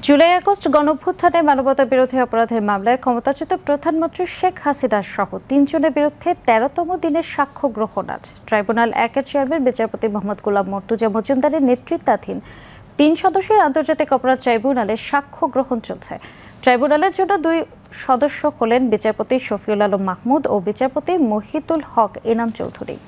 July August গণঅভ্যুত্থানে মানবতা বিরোধী অপরাধের মামলায় ক্ষমতাচ্যুত প্রধানমন্ত্রী শেখ হাসিনা সহ 3 জনের বিরুদ্ধে 13তম দিনের সাক্ষ্য গ্রহণ আজ ট্রাইব্যুনাল 1-এর চেয়ারম্যান বিচারপতি মোহাম্মদ গোলাম মর্তুজা মজুমদারের নেতৃত্বাধীন 3 সদস্যের আন্তর্জাতিক অপরাধ ট্রাইব্যুনালে সাক্ষ্য গ্রহণ চলছে। ট্রাইব্যুনালের জন্য 2 সদস্য হলেন বিচারপতি শফিউল আলম মাহমুদ ও বিচারপতি মহিতুল হক এনাম চৌধুরী।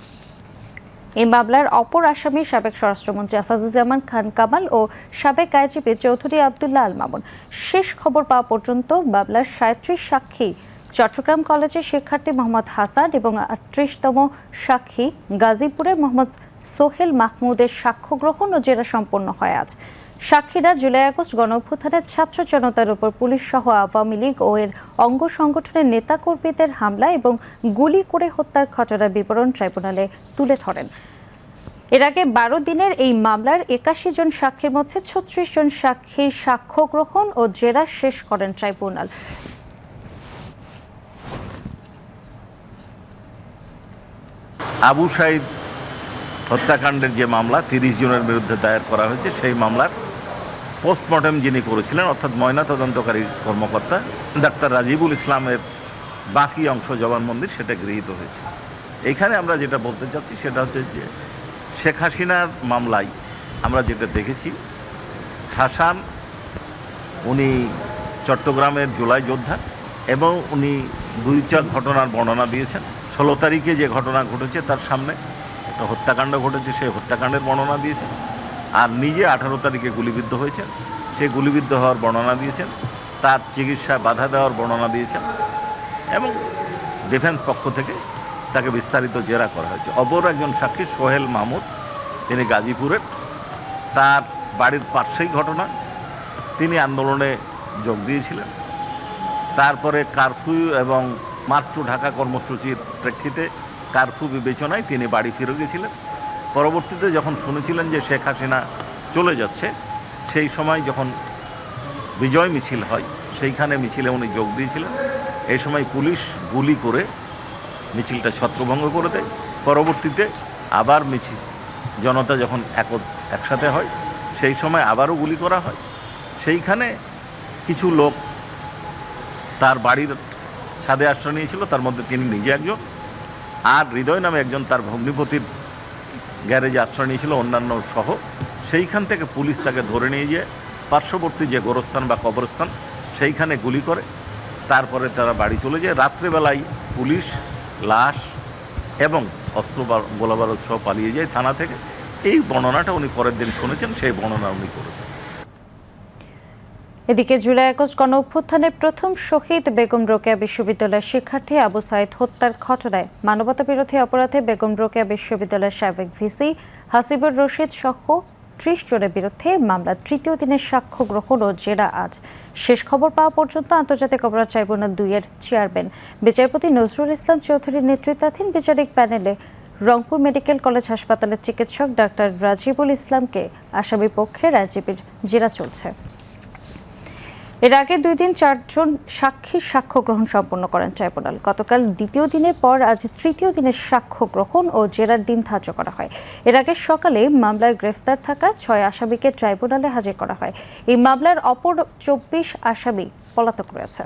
এই মামলার অপর আসামি সাবেক স্বরাষ্ট্রমন্ত্রী আসাদুজ্জামান খান কামাল ও সাবেক আইজিপি চৌধুরী আবদুল্লাহ আল মামুন। শেষ খবর পাওয়া পর্যন্ত মামলার 37 সাক্ষী চট্টগ্রাম কলেজের শিক্ষার্থী মোহাম্মদ হাসান এবং 38তম সাক্ষী গাজীপুরের মোহাম্মদ সোহেল মাহমুদের সাক্ষ্য গ্রহণ ও জেরা সম্পন্ন হয় আজ। সাক্ষীরা জুলাই আগস্ট গণঅভ্যুত্থানের ছাত্র জনতার উপর পুলিশ সহ আওয়ামী লীগ ও এর অঙ্গ সংগঠনের নেতাকর্মীদের হামলা এবং গুলি করে হত্যার ঘটনার বিবরণ ট্রাইব্যুনালে তুলে ধরেন। এর আগে 12 দিনের এই মামলার 81 জন সাক্ষীর মধ্যে 36 জন সাক্ষীর সাক্ষ্য গ্রহণ ও জেরা শেষ করেন ট্রাইব্যুনাল। আবু সাইদ হত্যাকাণ্ডের যে মামলা 30 জনের বিরুদ্ধে দায়ের করা হয়েছে, সেই মামলার পোস্টমর্টেম যিনি করেছিলেন অর্থাৎ ময়নাতদন্তকারী কর্মকর্তা ডাক্তার রাজিবুল ইসলামের বাকি অংশ জবানবন্দি সেটা গৃহীত হয়েছে। এখানে আমরা যেটা বলতে চাচ্ছি সেটা হচ্ছে যে শেখ হাসিনার মামলায় আমরা যেটা দেখেছি, হাসান উনি চট্টগ্রামের জুলাই যোদ্ধা এবং উনি 2টা ঘটনার বর্ণনা দিয়েছেন। 16 তারিখে যে ঘটনা ঘটেছে তার সামনে একটা হত্যাকাণ্ড ঘটেছে, সেই হত্যাকাণ্ডের বর্ণনা দিয়েছেন। আর নিজে 18 তারিখে গুলিবিদ্ধ হয়েছেন, সেই গুলিবিদ্ধ হওয়ার বর্ণনা দিয়েছেন। তার চিকিৎসায় বাধা দেওয়ার বর্ণনা দিয়েছেন এবং ডিফেন্স পক্ষ থেকে তাকে বিস্তারিত জেরা করা হয়েছে। অপর একজন সাক্ষী সোহেল মাহমুদ, তিনি গাজীপুরের, তার বাড়ির পাশেই ঘটনা, তিনি আন্দোলনে যোগ দিয়েছিলেন। তারপরে কারফিউ এবং মার্চ টু ঢাকা কর্মসূচির প্রেক্ষিতে কারফিউ বিবেচনায় তিনি বাড়ি ফিরে গেছিলেন। পরবর্তীতে যখন শুনেছিলেন যে শেখ হাসিনা চলে যাচ্ছে, সেই সময় যখন বিজয় মিছিল হয় সেইখানে মিছিলে উনি যোগ দিয়েছিলেন। এই সময় পুলিশ গুলি করে মিছিলটা ছত্রভঙ্গ করে দেয়। পরবর্তীতে আবার জনতা যখন একসাথে হয় সেই সময় আবারও গুলি করা হয়। সেইখানে কিছু লোক তার বাড়ির ছাদে আশ্রয় নিয়েছিল, তার মধ্যে তিনি নিজে একজন, আর হৃদয় নামে একজন তার ভগ্নিপতির গ্যারেজে আশ্রয় নিয়েছিল অন্যান্য সহ। সেইখান থেকে পুলিশ তাকে ধরে নিয়ে গিয়ে পার্শ্ববর্তী যে গোরস্থান বা কবরস্থান সেইখানে গুলি করে। তারপরে তারা বাড়ি চলে যায়। রাত্রেবেলায় পুলিশ লাশ এবং অস্ত্র গোলাবারুদ সহ পালিয়ে যায় থানা থেকে। এই বর্ণনাটা উনি পরের দিন শুনেছেন, সেই বর্ণনা উনি করেছেন। এদিকে জুলাই আগস্ট গণঅভ্যুত্থানের প্রথম শহীদ বেগম রোকেয়া বিশ্ববিদ্যালয়ের শিক্ষার্থী আবু সাইদ হত্যার ঘটনায় মানবতা বিরোধী অপরাধে বেগম রোকেয়া বিশ্ববিদ্যালয়ের সাবেক ভিসি হাসিবুর রশিদ সহ 30 জনের বিরুদ্ধে মামলার 3য় দিনের সাক্ষ্য গ্রহণ ও জেরা আজ। শেষ খবর পাওয়া পর্যন্ত আন্তর্জাতিক অপরাধ ট্রাইব্যুনাল 2-এর চেয়ারম্যান বিচারপতি নজরুল ইসলাম চৌধুরীর নেতৃত্বাধীন বিচারিক প্যানেলে রংপুর মেডিকেল কলেজ হাসপাতালের চিকিৎসক ডাক্তার রাজিবুল ইসলামকে আসামি পক্ষের আইজিপির জেরা চলছে। এর আগে 2 দিন 4 জন সাক্ষীর সাক্ষ্য গ্রহণ সম্পন্ন করেন ট্রাইব্যুনাল। গতকাল 2য় দিনের পর আজ 3য় দিনের সাক্ষ্য গ্রহণ ও জেরার দিন ধার্য করা হয়। এর আগে সকালে মামলায় গ্রেফতার থাকা 6 আসামিকে ট্রাইব্যুনালে হাজির করা হয়। এই মামলার অপর 24 আসামি পলাতক রয়েছে।